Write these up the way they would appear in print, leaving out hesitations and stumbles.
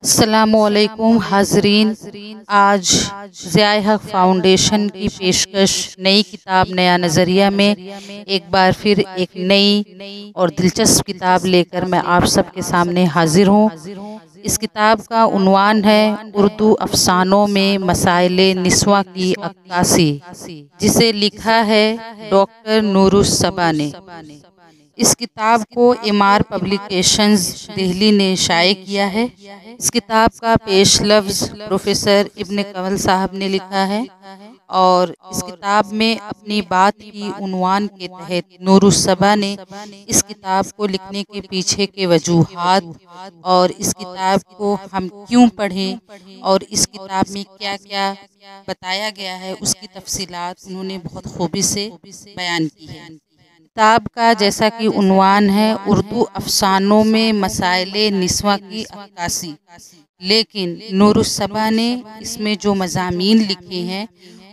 السلام علیکم حاضرین، آج ضیاء حق فاؤنڈیشن کی پیشکش نئی کتاب نیا نظریہ میں ایک بار پھر ایک نئی اور دلچسپ کتاب لے کر میں آپ سب کے سامنے حاضر ہوں۔ اس کتاب کا عنوان ہے اردو افسانوں میں مسائل نسواں کی عکاسی، جسے لکھا ہے ڈاکٹر نور الصبا نے۔ اس کتاب کو امار پبلیکیشنز دہلی نے شائع کیا ہے۔ اس کتاب کا پیش لفظ پروفیسر ابن کنول صاحب نے لکھا ہے، اور اس کتاب میں اپنی بات کی عنوان کے تحت نور الصبا نے اس کتاب کو لکھنے کے پیچھے کے وجوہات اور اس کتاب کو ہم کیوں پڑھیں اور اس کتاب میں کیا کیا بتایا گیا ہے، اس کی تفصیلات انہوں نے بہت خوبی سے بیان کی ہے۔ کتاب کا جیسا کہ عنوان ہے اردو افسانوں میں مسائل نسواں کی عکاسی، لیکن نور الصبا نے اس میں جو مضامین لکھے ہیں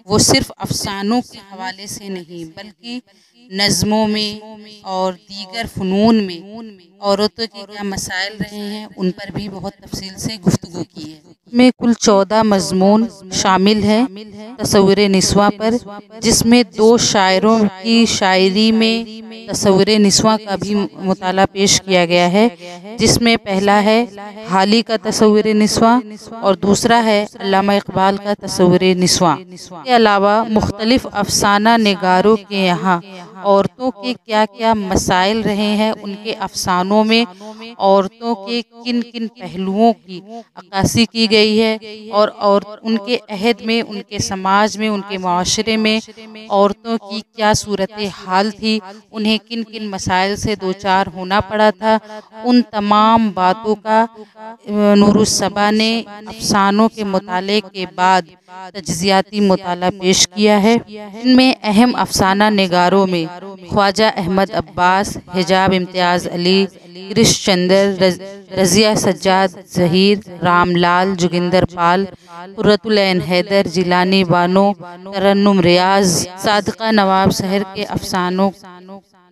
وہ صرف افسانوں کے حوالے سے نہیں بلکہ نظموں میں اور دیگر فنون میں عورتوں کے کیا مسائل رہے ہیں ان پر بھی بہت تفصیل سے گفتگو کی ہے۔ میں کل 14 مضمون شامل ہیں تصور نسواں پر، جس میں 2 شاعروں کی شاعری میں تصور نسواں کا بھی مطالعہ پیش کیا گیا ہے، جس میں پہلا ہے حالی کا تصور نسواں اور دوسرا ہے علامہ اقبال کا تصور نسواں۔ اس کے علاوہ مختلف افسانہ نگاروں کے یہاں عورتوں کے کیا کیا مسائل رہے ہیں، ان کے افسانوں میں عورتوں کے کن کن پہلوؤں کی عکاسی کی گئی ہے، اور ان کے عہد میں، ان کے سماج میں، ان کے معاشرے میں عورتوں کی کیا صورتحال تھی، انہیں کن کن مسائل سے دوچار ہونا پڑا تھا۔ ان تمام باتوں کا نور الصبا نے افسانوں کے مطالعے کے بعد تجزیاتی مطالعہ پیش کیا ہے۔ ان میں اہم افسانہ نگاروں میں خواجہ احمد عباس، حجاب امتیاز علی، گریش چندر، رضیہ سجاد ظہیر، رام لال جوگندر پال، قرۃ العین حیدر، جیلانی بانو، ترنم ریاض، صادقہ نواب سحر کے افسانوں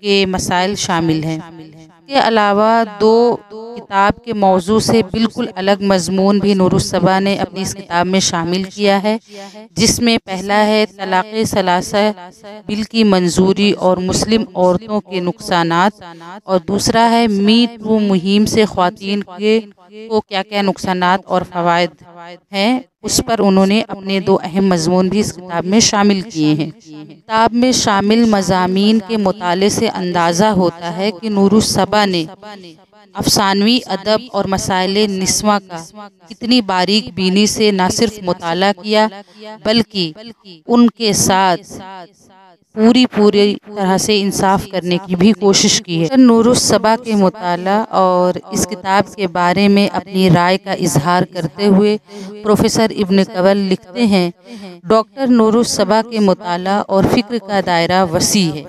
کے مسائل شامل ہیں۔ اس کے علاوہ 2 کتاب کے موضوع سے بالکل الگ مضمون بھی نور الصبا نے اپنی اس کتاب میں شامل کیا ہے، جس میں پہلا ہے طلاق ثلاثہ بل کی منظوری اور مسلم عورتوں کے نقصانات، اور دوسرا ہے می ٹو مہم سے خواتین کو کیا کیا نقصانات اور فوائد ہیں، اس پر انہوں نے اپنے 2 اہم مضمون بھی اس کتاب میں شامل کیے ہیں۔ کتاب میں شامل مضامین کے مطالعے سے اندازہ ہوتا ہے کہ نور الصبا نے افسانوی ادب اور مسائل نسواں کا کتنی باریک بینی سے نہ صرف مطالعہ کیا بلکہ ان کے ساتھ پوری طرح سے انصاف کرنے کی بھی کوشش کی ہے۔ نور الصبا کے مطالعہ اور اس کتاب کے بارے میں اپنی رائے کا اظہار کرتے ہوئے پروفیسر ابن کنول لکھتے ہیں، ڈاکٹر نور الصبا کے مطالعہ اور فکر کا دائرہ وسیع ہے۔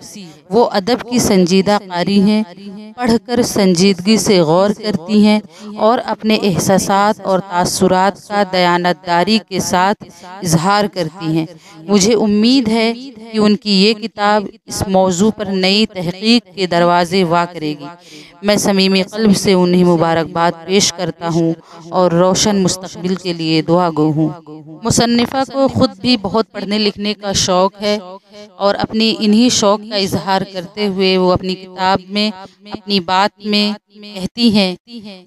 وہ ادب کی سنجیدہ قاری ہیں، پڑھ کر سنجیدگی سے غور کرتی ہیں اور اپنے احساسات اور تاثرات کا دیانتداری کے ساتھ اظہار کرتی ہیں۔ مجھے امید ہے کہ ان کی یہ کتاب اس موضوع پر نئی تحقیق کے دروازے وا کرے گی۔ میں صمیم قلب سے انہیں مبارکباد پیش کرتا ہوں اور روشن مستقبل کے لیے دعا گو ہوں۔ مصنفہ کو خود بھی بہت پڑھنے لکھنے کا شوق ہے، اور اپنی انہی شوق کا اظہار کرتے ہوئے وہ اپنی کتاب میں اپنی بات میں کہتی ہیں،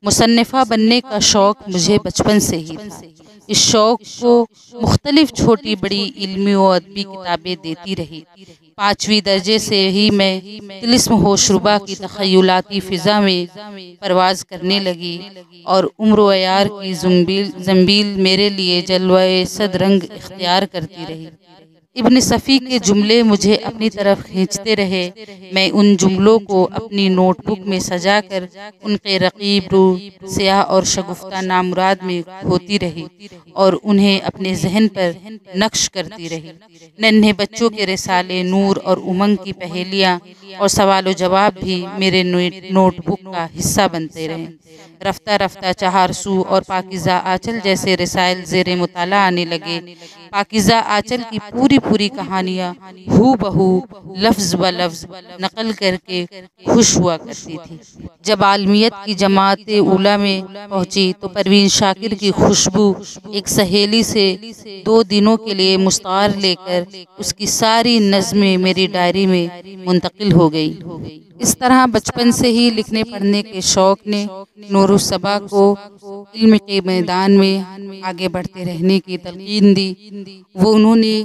مصنفہ بننے کا شوق مجھے بچپن سے ہی تھا۔ اس شوق کو مختلف چھوٹی بڑی علمی و ادبی کتابیں دیتی رہی۔ 5ویں درجے سے ہی میں طلسم ہوشربا کی تخیلاتی فضا میں پرواز کرنے لگی، اور عمر و عیار کی زنبیل میرے لیے جلوہ صد رنگ اختیار کرتی رہی۔ ابن صفی کے جملے مجھے اپنی طرف کھینچتے رہے، میں ان جملوں کو اپنی نوٹ بک میں سجا کر ان کے رقیب روح سیاہ اور شگفتہ نامراد میں کھوتی رہی اور انہیں اپنے ذہن پر نقش کرتی رہی۔ ننھے بچوں کے رسالے نور اور امنگ کی پہیلیاں اور سوال و جواب بھی میرے نوٹ بک کا حصہ بنتے رہے۔ رفتہ رفتہ چہارسو اور پاکیزہ آنچل جیسے رسائل زیر مطالعہ آنے لگے۔ پاکیزہ آنچل کی پوری کہانیاں ہو بہو لفظ ب لفظ نقل کر کے خوش ہوا کرتی تھی۔ جب عالمیت کی جماعت اولیٰ میں پہنچی تو پروین شاکر کی خوشبو ایک سہیلی سے 2 دنوں کے لیے مستعار لے کر اس کی ساری نظمیں میری ڈائری میں منتقل ہو گئی۔ اس طرح بچپن سے ہی لکھنے پڑھنے کے شوق نے نور الصبا کو علم کے میدان میں آگے بڑھتے رہنے کی تلقین دی۔ انہوں نے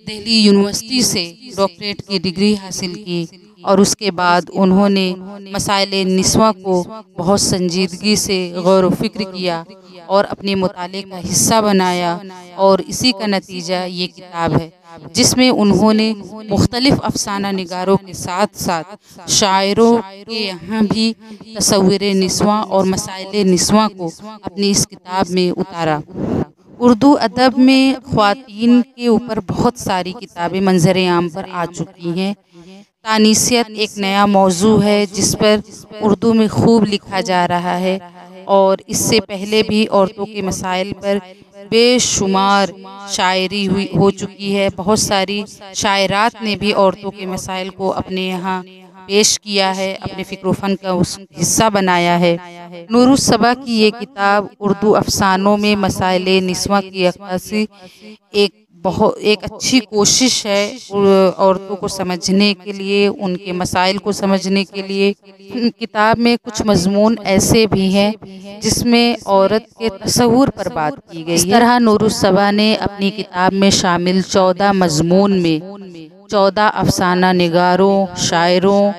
دہلی یونیورسٹی سے ڈاکٹریٹ کی ڈگری حاصل کی اور اس کے بعد انہوں نے مسائل نسواں کو بہت سنجیدگی سے غور و فکر کیا اور اپنے مطالعے کا حصہ بنایا، اور اسی کا نتیجہ یہ کتاب ہے جس میں انہوں نے مختلف افسانہ نگاروں کے ساتھ ساتھ شاعروں کے یہاں بھی تصور نسواں اور مسائل نسواں کو اپنی اس کتاب میں اتارا۔ اردو ادب میں خواتین کے اوپر بہت ساری کتابیں منظر عام پر آ چکی ہیں۔ تانیثیت ایک نیا موضوع ہے جس پر اردو میں خوب لکھا جا رہا ہے، اور اس سے پہلے بھی عورتوں کے مسائل پر بے شمار شاعری ہو چکی ہے۔ بہت ساری شاعرات نے بھی عورتوں کے مسائل کو اپنے یہاں پیش کیا ہے، اپنے فکر و فن کا حصہ بنایا ہے۔ نور الصبا کی یہ کتاب اردو افسانوں میں مسائل نسواں کی عکاسی ایک اچھی کوشش ہے عورتوں کو سمجھنے کے لیے، ان کے مسائل کو سمجھنے کے لیے۔ کتاب میں کچھ مضمون ایسے بھی ہیں جس میں عورت کے تصور پر بات کی گئی ہے۔ اس طرح نور الصبا نے اپنی کتاب میں شامل 14 مضمون میں 14 افسانہ نگاروں، شاعروں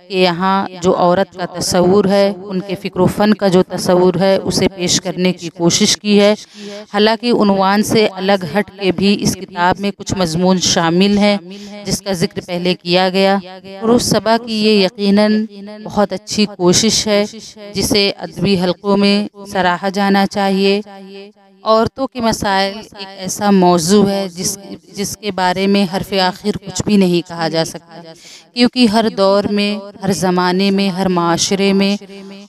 کے یہاں جو عورت کا تصور ہے، ان کے فکر و فن کا جو تصور ہے، اسے پیش کرنے کی کوشش کی ہے۔ حالانکہ عنوان سے الگ ہٹ کے بھی اس کتاب میں کچھ مضمون شامل ہیں جس کا ذکر پہلے کیا گیا۔ نور الصبا کی یہ یقیناً بہت اچھی کوشش ہے جسے ادبی حلقوں میں سراہا جانا چاہیے۔ عورتوں کے مسائل ایک ایسا موضوع ہے جس کے بارے میں حرف آخر کچھ بھی نہیں کہا جا سکتا، کیونکہ ہر دور میں، ہر زمانے میں، ہر معاشرے میں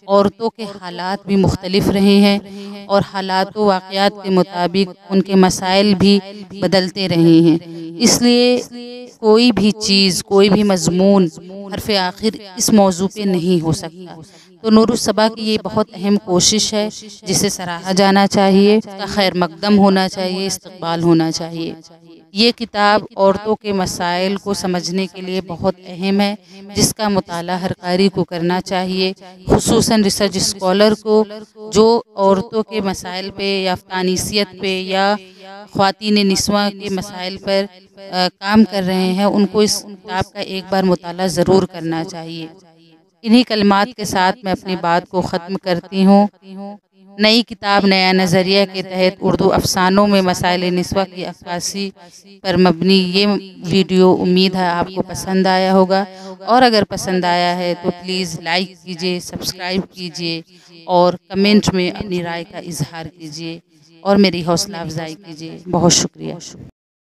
عورتوں کے حالات بھی مختلف رہے ہیں، اور حالات و واقعات کے مطابق ان کے مسائل بھی بدلتے رہے ہیں۔ اس لیے کوئی بھی چیز، کوئی بھی مضمون حرف آخر اس موضوع پہ نہیں ہو سکتا۔ تو نور الصبا کی یہ بہت اہم کوشش ہے جسے سراہا جانا چاہیے، اس کا خیر مقدم ہونا چاہیے، استقبال ہونا چاہیے۔ یہ کتاب عورتوں کے مسائل کو سمجھنے کے لیے بہت اہم ہے، جس کا مطالعہ ہر قاری کو کرنا چاہیے، خصوصاً ریسرچ اسکالر کو جو عورتوں کے مسائل پہ یا تانیثیت پہ یا خواتین نسواں کے مسائل پر کام کر رہے ہیں۔ ان کو اس کتاب کا ایک بار مطالعہ ضرور کرنا چاہیے۔ انہی کلمات کے ساتھ میں اپنی بات کو ختم کرتی ہوں۔ نئی کتاب نیا نظریہ کے تحت اردو افسانوں میں مسائل نسواں کی عکاسی پر مبنی یہ ویڈیو امید ہے آپ کو پسند آیا ہوگا، اور اگر پسند آیا ہے تو پلیز لائک کیجئے، سبسکرائب کیجئے اور کمنٹ میں اپنی رائے کا اظہار کیجئے اور میری حوصلہ افزائی کیجئے۔ بہت شکریہ۔